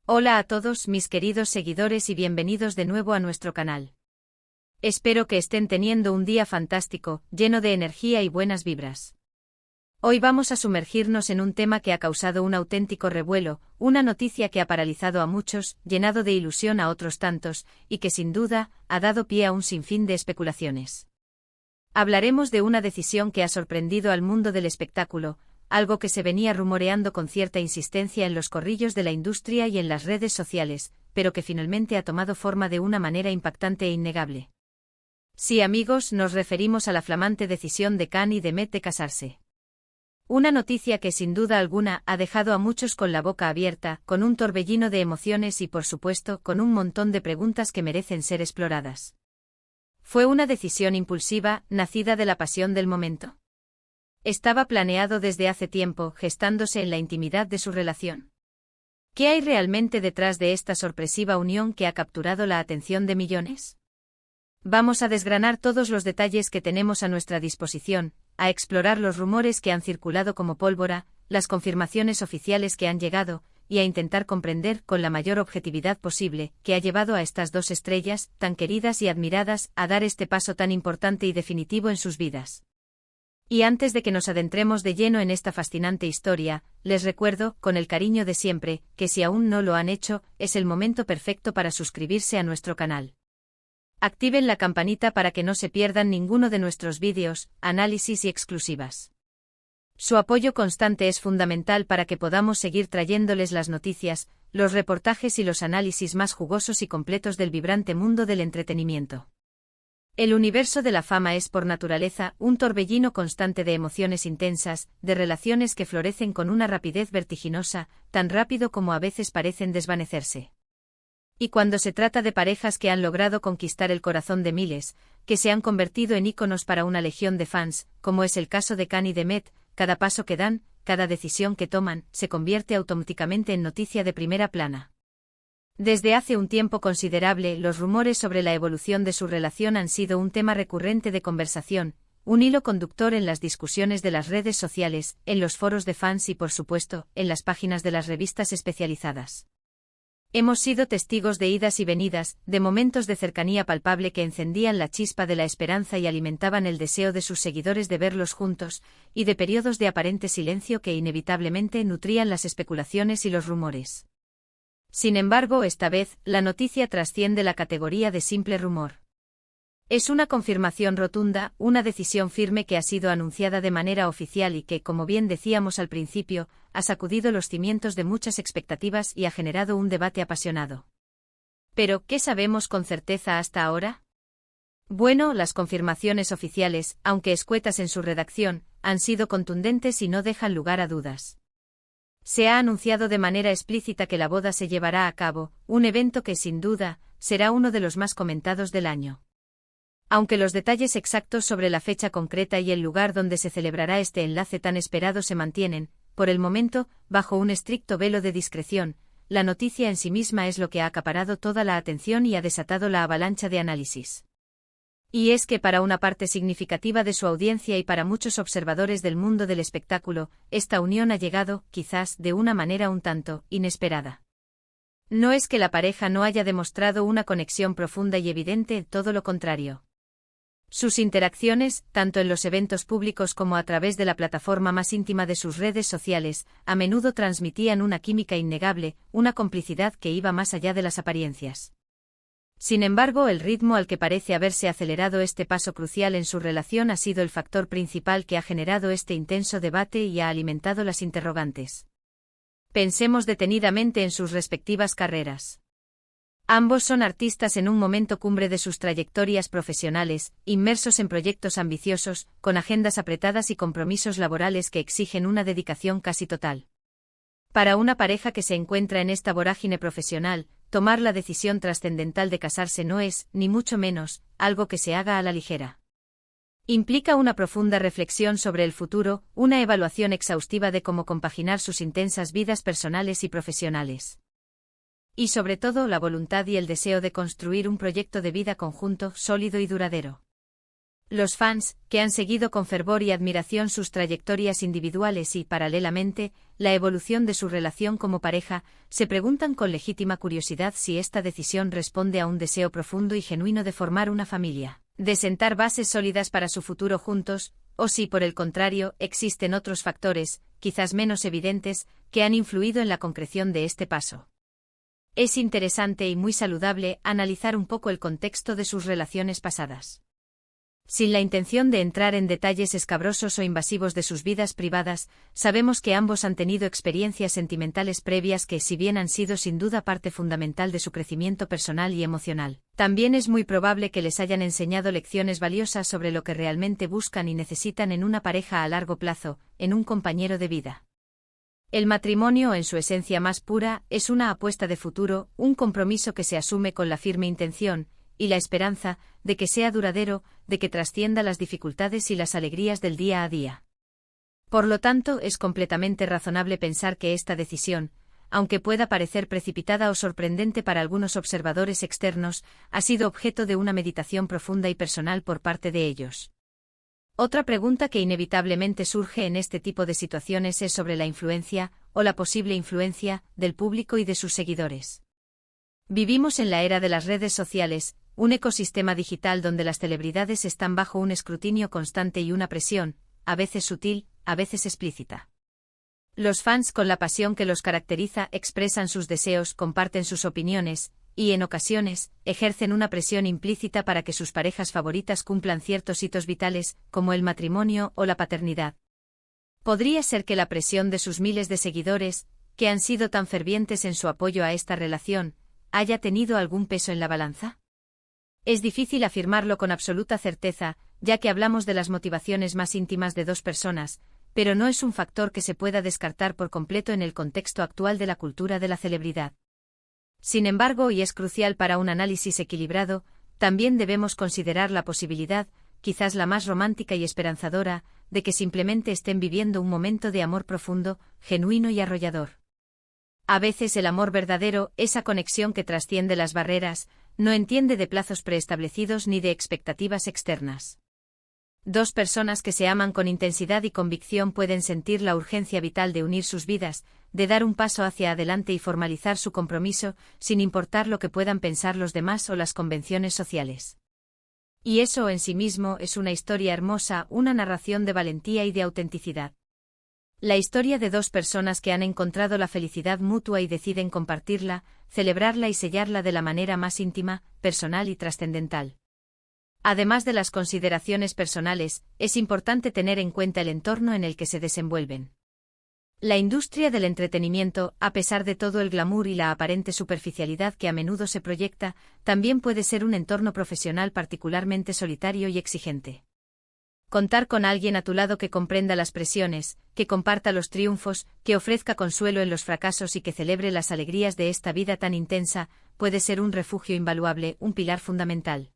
Hola a todos mis queridos seguidores y bienvenidos de nuevo a nuestro canal. Espero que estén teniendo un día fantástico, lleno de energía y buenas vibras. Hoy vamos a sumergirnos en un tema que ha causado un auténtico revuelo, una noticia que ha paralizado a muchos, llenado de ilusión a otros tantos, y que sin duda, ha dado pie a un sinfín de especulaciones. Hablaremos de una decisión que ha sorprendido al mundo del espectáculo, algo que se venía rumoreando con cierta insistencia en los corrillos de la industria y en las redes sociales, pero que finalmente ha tomado forma de una manera impactante e innegable. Sí, amigos, nos referimos a la flamante decisión de Kanye y de Met de casarse. Una noticia que sin duda alguna ha dejado a muchos con la boca abierta, con un torbellino de emociones y por supuesto con un montón de preguntas que merecen ser exploradas. ¿Fue una decisión impulsiva, nacida de la pasión del momento? ¿Estaba planeado desde hace tiempo, gestándose en la intimidad de su relación? ¿Qué hay realmente detrás de esta sorpresiva unión que ha capturado la atención de millones? Vamos a desgranar todos los detalles que tenemos a nuestra disposición, a explorar los rumores que han circulado como pólvora, las confirmaciones oficiales que han llegado, y a intentar comprender con la mayor objetividad posible qué ha llevado a estas dos estrellas, tan queridas y admiradas, a dar este paso tan importante y definitivo en sus vidas. Y antes de que nos adentremos de lleno en esta fascinante historia, les recuerdo, con el cariño de siempre, que si aún no lo han hecho, es el momento perfecto para suscribirse a nuestro canal. Activen la campanita para que no se pierdan ninguno de nuestros vídeos, análisis y exclusivas. Su apoyo constante es fundamental para que podamos seguir trayéndoles las noticias, los reportajes y los análisis más jugosos y completos del vibrante mundo del entretenimiento. El universo de la fama es por naturaleza un torbellino constante de emociones intensas, de relaciones que florecen con una rapidez vertiginosa, tan rápido como a veces parecen desvanecerse. Y cuando se trata de parejas que han logrado conquistar el corazón de miles, que se han convertido en íconos para una legión de fans, como es el caso de Kanye y de Met, cada paso que dan, cada decisión que toman, se convierte automáticamente en noticia de primera plana. Desde hace un tiempo considerable, los rumores sobre la evolución de su relación han sido un tema recurrente de conversación, un hilo conductor en las discusiones de las redes sociales, en los foros de fans y, por supuesto, en las páginas de las revistas especializadas. Hemos sido testigos de idas y venidas, de momentos de cercanía palpable que encendían la chispa de la esperanza y alimentaban el deseo de sus seguidores de verlos juntos, y de periodos de aparente silencio que inevitablemente nutrían las especulaciones y los rumores. Sin embargo, esta vez, la noticia trasciende la categoría de simple rumor. Es una confirmación rotunda, una decisión firme que ha sido anunciada de manera oficial y que, como bien decíamos al principio, ha sacudido los cimientos de muchas expectativas y ha generado un debate apasionado. Pero, ¿qué sabemos con certeza hasta ahora? Bueno, las confirmaciones oficiales, aunque escuetas en su redacción, han sido contundentes y no dejan lugar a dudas. Se ha anunciado de manera explícita que la boda se llevará a cabo, un evento que sin duda, será uno de los más comentados del año. Aunque los detalles exactos sobre la fecha concreta y el lugar donde se celebrará este enlace tan esperado se mantienen, por el momento, bajo un estricto velo de discreción, la noticia en sí misma es lo que ha acaparado toda la atención y ha desatado la avalancha de análisis. Y es que para una parte significativa de su audiencia y para muchos observadores del mundo del espectáculo, esta unión ha llegado, quizás, de una manera un tanto inesperada. No es que la pareja no haya demostrado una conexión profunda y evidente, todo lo contrario. Sus interacciones, tanto en los eventos públicos como a través de la plataforma más íntima de sus redes sociales, a menudo transmitían una química innegable, una complicidad que iba más allá de las apariencias. Sin embargo, el ritmo al que parece haberse acelerado este paso crucial en su relación ha sido el factor principal que ha generado este intenso debate y ha alimentado las interrogantes. Pensemos detenidamente en sus respectivas carreras. Ambos son artistas en un momento cumbre de sus trayectorias profesionales, inmersos en proyectos ambiciosos, con agendas apretadas y compromisos laborales que exigen una dedicación casi total. Para una pareja que se encuentra en esta vorágine profesional, tomar la decisión trascendental de casarse no es, ni mucho menos, algo que se haga a la ligera. Implica una profunda reflexión sobre el futuro, una evaluación exhaustiva de cómo compaginar sus intensas vidas personales y profesionales. Y sobre todo la voluntad y el deseo de construir un proyecto de vida conjunto, sólido y duradero. Los fans, que han seguido con fervor y admiración sus trayectorias individuales y, paralelamente, la evolución de su relación como pareja, se preguntan con legítima curiosidad si esta decisión responde a un deseo profundo y genuino de formar una familia, de sentar bases sólidas para su futuro juntos, o si, por el contrario, existen otros factores, quizás menos evidentes, que han influido en la concreción de este paso. Es interesante y muy saludable analizar un poco el contexto de sus relaciones pasadas. Sin la intención de entrar en detalles escabrosos o invasivos de sus vidas privadas, sabemos que ambos han tenido experiencias sentimentales previas que, si bien han sido sin duda parte fundamental de su crecimiento personal y emocional, también es muy probable que les hayan enseñado lecciones valiosas sobre lo que realmente buscan y necesitan en una pareja a largo plazo, en un compañero de vida. El matrimonio, en su esencia más pura, es una apuesta de futuro, un compromiso que se asume con la firme intención y la esperanza de que sea duradero, de que trascienda las dificultades y las alegrías del día a día. Por lo tanto, es completamente razonable pensar que esta decisión, aunque pueda parecer precipitada o sorprendente para algunos observadores externos, ha sido objeto de una meditación profunda y personal por parte de ellos. Otra pregunta que inevitablemente surge en este tipo de situaciones es sobre la influencia, o la posible influencia, del público y de sus seguidores. Vivimos en la era de las redes sociales, un ecosistema digital donde las celebridades están bajo un escrutinio constante y una presión, a veces sutil, a veces explícita. Los fans, con la pasión que los caracteriza, expresan sus deseos, comparten sus opiniones, y en ocasiones, ejercen una presión implícita para que sus parejas favoritas cumplan ciertos hitos vitales, como el matrimonio o la paternidad. ¿Podría ser que la presión de sus miles de seguidores, que han sido tan fervientes en su apoyo a esta relación, haya tenido algún peso en la balanza? Es difícil afirmarlo con absoluta certeza, ya que hablamos de las motivaciones más íntimas de dos personas, pero no es un factor que se pueda descartar por completo en el contexto actual de la cultura de la celebridad. Sin embargo, y es crucial para un análisis equilibrado, también debemos considerar la posibilidad, quizás la más romántica y esperanzadora, de que simplemente estén viviendo un momento de amor profundo, genuino y arrollador. A veces el amor verdadero, esa conexión que trasciende las barreras, no entiende de plazos preestablecidos ni de expectativas externas. Dos personas que se aman con intensidad y convicción pueden sentir la urgencia vital de unir sus vidas, de dar un paso hacia adelante y formalizar su compromiso, sin importar lo que puedan pensar los demás o las convenciones sociales. Y eso en sí mismo es una historia hermosa, una narración de valentía y de autenticidad. La historia de dos personas que han encontrado la felicidad mutua y deciden compartirla, celebrarla y sellarla de la manera más íntima, personal y trascendental. Además de las consideraciones personales, es importante tener en cuenta el entorno en el que se desenvuelven. La industria del entretenimiento, a pesar de todo el glamour y la aparente superficialidad que a menudo se proyecta, también puede ser un entorno profesional particularmente solitario y exigente. Contar con alguien a tu lado que comprenda las presiones, que comparta los triunfos, que ofrezca consuelo en los fracasos y que celebre las alegrías de esta vida tan intensa, puede ser un refugio invaluable, un pilar fundamental.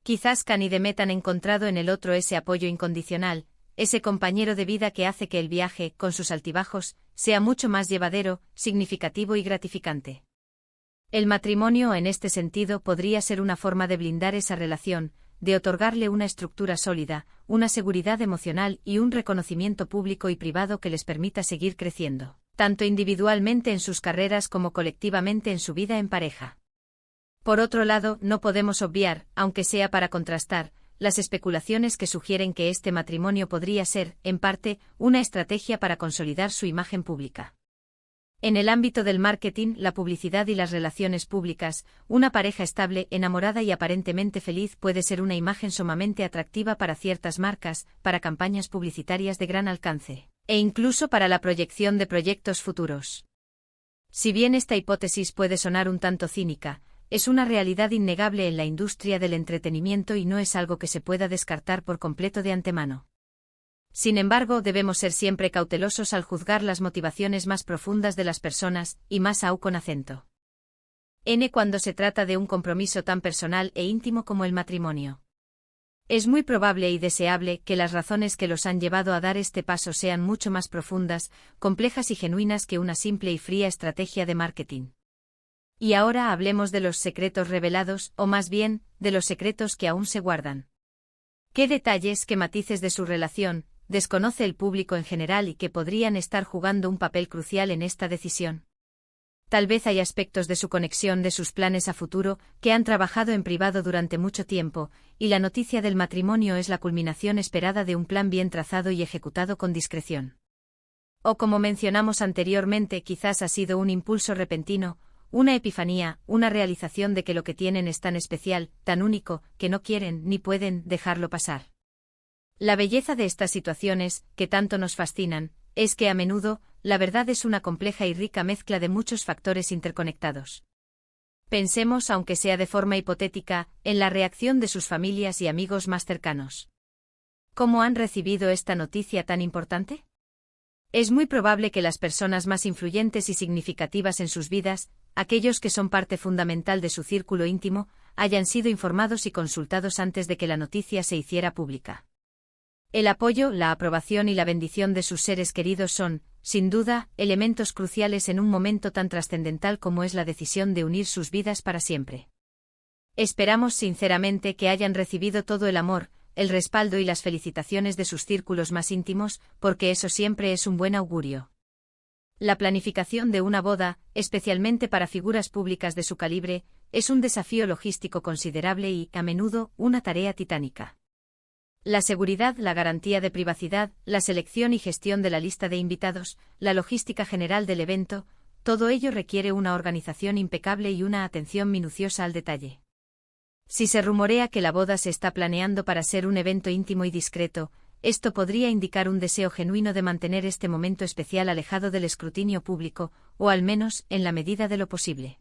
Quizás Khan y Demet han encontrado en el otro ese apoyo incondicional, ese compañero de vida que hace que el viaje, con sus altibajos, sea mucho más llevadero, significativo y gratificante. El matrimonio, en este sentido, podría ser una forma de blindar esa relación, de otorgarle una estructura sólida, una seguridad emocional y un reconocimiento público y privado que les permita seguir creciendo, tanto individualmente en sus carreras como colectivamente en su vida en pareja. Por otro lado, no podemos obviar, aunque sea para contrastar, las especulaciones que sugieren que este matrimonio podría ser, en parte, una estrategia para consolidar su imagen pública. En el ámbito del marketing, la publicidad y las relaciones públicas, una pareja estable, enamorada y aparentemente feliz puede ser una imagen sumamente atractiva para ciertas marcas, para campañas publicitarias de gran alcance, e incluso para la proyección de proyectos futuros. Si bien esta hipótesis puede sonar un tanto cínica, es una realidad innegable en la industria del entretenimiento y no es algo que se pueda descartar por completo de antemano. Sin embargo, debemos ser siempre cautelosos al juzgar las motivaciones más profundas de las personas, y más aún con acento N cuando se trata de un compromiso tan personal e íntimo como el matrimonio. Es muy probable y deseable que las razones que los han llevado a dar este paso sean mucho más profundas, complejas y genuinas que una simple y fría estrategia de marketing. Y ahora hablemos de los secretos revelados, o más bien, de los secretos que aún se guardan. ¿Qué detalles, qué matices de su relación desconoce el público en general y que podrían estar jugando un papel crucial en esta decisión? Tal vez hay aspectos de su conexión, de sus planes a futuro, que han trabajado en privado durante mucho tiempo, y la noticia del matrimonio es la culminación esperada de un plan bien trazado y ejecutado con discreción. O como mencionamos anteriormente, quizás ha sido un impulso repentino, una epifanía, una realización de que lo que tienen es tan especial, tan único, que no quieren ni pueden dejarlo pasar. La belleza de estas situaciones, que tanto nos fascinan, es que a menudo, la verdad es una compleja y rica mezcla de muchos factores interconectados. Pensemos, aunque sea de forma hipotética, en la reacción de sus familias y amigos más cercanos. ¿Cómo han recibido esta noticia tan importante? Es muy probable que las personas más influyentes y significativas en sus vidas, aquellos que son parte fundamental de su círculo íntimo, hayan sido informados y consultados antes de que la noticia se hiciera pública. El apoyo, la aprobación y la bendición de sus seres queridos son, sin duda, elementos cruciales en un momento tan trascendental como es la decisión de unir sus vidas para siempre. Esperamos sinceramente que hayan recibido todo el amor, el respaldo y las felicitaciones de sus círculos más íntimos, porque eso siempre es un buen augurio. La planificación de una boda, especialmente para figuras públicas de su calibre, es un desafío logístico considerable y, a menudo, una tarea titánica. La seguridad, la garantía de privacidad, la selección y gestión de la lista de invitados, la logística general del evento, todo ello requiere una organización impecable y una atención minuciosa al detalle. Si se rumorea que la boda se está planeando para ser un evento íntimo y discreto, esto podría indicar un deseo genuino de mantener este momento especial alejado del escrutinio público, o al menos, en la medida de lo posible.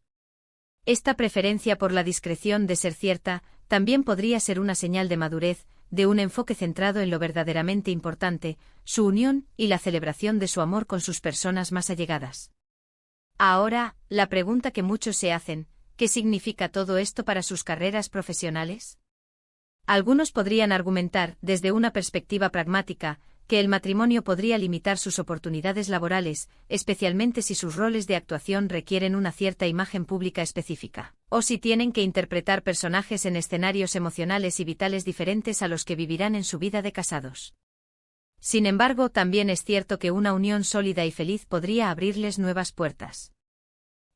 Esta preferencia por la discreción, de ser cierta, también podría ser una señal de madurez, de un enfoque centrado en lo verdaderamente importante, su unión y la celebración de su amor con sus personas más allegadas. Ahora, la pregunta que muchos se hacen, ¿qué significa todo esto para sus carreras profesionales? Algunos podrían argumentar, desde una perspectiva pragmática, que el matrimonio podría limitar sus oportunidades laborales, especialmente si sus roles de actuación requieren una cierta imagen pública específica, o si tienen que interpretar personajes en escenarios emocionales y vitales diferentes a los que vivirán en su vida de casados. Sin embargo, también es cierto que una unión sólida y feliz podría abrirles nuevas puertas.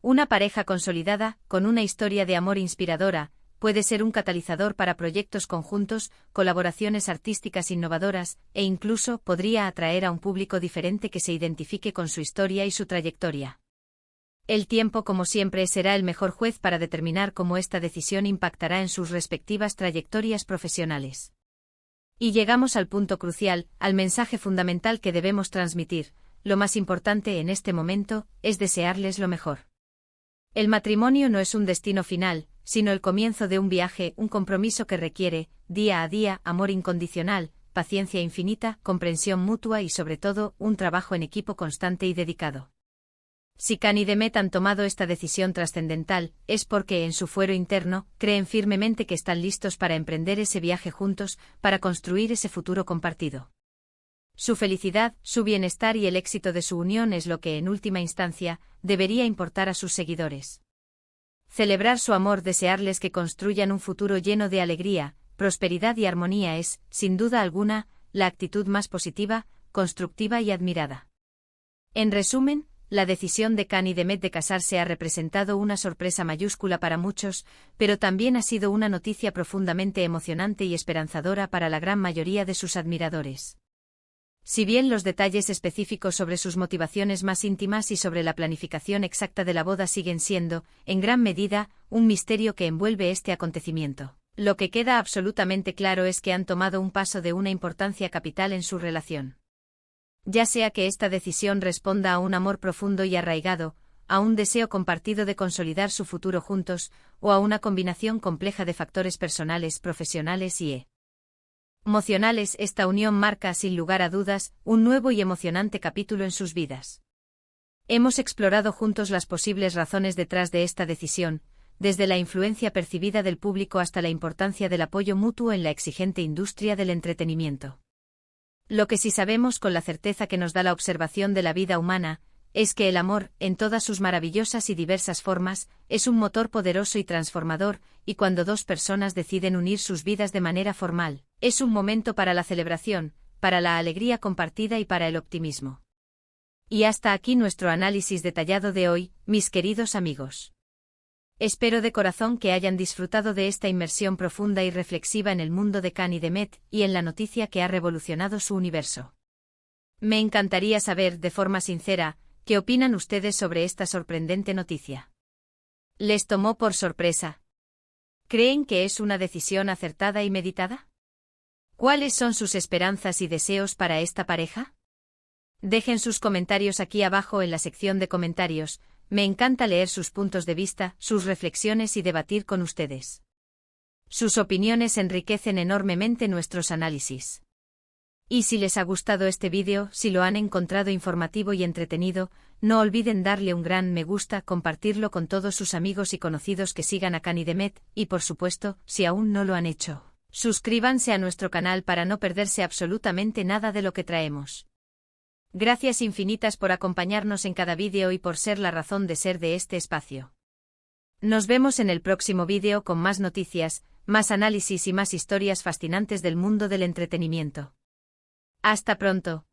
Una pareja consolidada, con una historia de amor inspiradora, puede ser un catalizador para proyectos conjuntos, colaboraciones artísticas innovadoras, e incluso podría atraer a un público diferente que se identifique con su historia y su trayectoria. El tiempo, como siempre, será el mejor juez para determinar cómo esta decisión impactará en sus respectivas trayectorias profesionales. Y llegamos al punto crucial, al mensaje fundamental que debemos transmitir. Lo más importante en este momento es desearles lo mejor. El matrimonio no es un destino final, sino el comienzo de un viaje, un compromiso que requiere, día a día, amor incondicional, paciencia infinita, comprensión mutua y sobre todo, un trabajo en equipo constante y dedicado. Si Can y Demet han tomado esta decisión trascendental, es porque en su fuero interno, creen firmemente que están listos para emprender ese viaje juntos, para construir ese futuro compartido. Su felicidad, su bienestar y el éxito de su unión es lo que, en última instancia, debería importar a sus seguidores. Celebrar su amor, desearles que construyan un futuro lleno de alegría, prosperidad y armonía es, sin duda alguna, la actitud más positiva, constructiva y admirada. En resumen, la decisión de Can y Demet de casarse ha representado una sorpresa mayúscula para muchos, pero también ha sido una noticia profundamente emocionante y esperanzadora para la gran mayoría de sus admiradores. Si bien los detalles específicos sobre sus motivaciones más íntimas y sobre la planificación exacta de la boda siguen siendo, en gran medida, un misterio que envuelve este acontecimiento, lo que queda absolutamente claro es que han tomado un paso de una importancia capital en su relación. Ya sea que esta decisión responda a un amor profundo y arraigado, a un deseo compartido de consolidar su futuro juntos, o a una combinación compleja de factores personales, profesionales y emocionales, esta unión marca, sin lugar a dudas, un nuevo y emocionante capítulo en sus vidas. Hemos explorado juntos las posibles razones detrás de esta decisión, desde la influencia percibida del público hasta la importancia del apoyo mutuo en la exigente industria del entretenimiento. Lo que sí sabemos con la certeza que nos da la observación de la vida humana, es que el amor, en todas sus maravillosas y diversas formas, es un motor poderoso y transformador, y cuando dos personas deciden unir sus vidas de manera formal, es un momento para la celebración, para la alegría compartida y para el optimismo. Y hasta aquí nuestro análisis detallado de hoy, mis queridos amigos. Espero de corazón que hayan disfrutado de esta inmersión profunda y reflexiva en el mundo de Cán y Demet y en la noticia que ha revolucionado su universo. Me encantaría saber, de forma sincera, ¿qué opinan ustedes sobre esta sorprendente noticia? ¿Les tomó por sorpresa? ¿Creen que es una decisión acertada y meditada? ¿Cuáles son sus esperanzas y deseos para esta pareja? Dejen sus comentarios aquí abajo en la sección de comentarios. Me encanta leer sus puntos de vista, sus reflexiones y debatir con ustedes. Sus opiniones enriquecen enormemente nuestros análisis. Y si les ha gustado este vídeo, si lo han encontrado informativo y entretenido, no olviden darle un gran me gusta, compartirlo con todos sus amigos y conocidos que sigan a Cán y Demet, y por supuesto, si aún no lo han hecho, suscríbanse a nuestro canal para no perderse absolutamente nada de lo que traemos. Gracias infinitas por acompañarnos en cada vídeo y por ser la razón de ser de este espacio. Nos vemos en el próximo vídeo con más noticias, más análisis y más historias fascinantes del mundo del entretenimiento. Hasta pronto.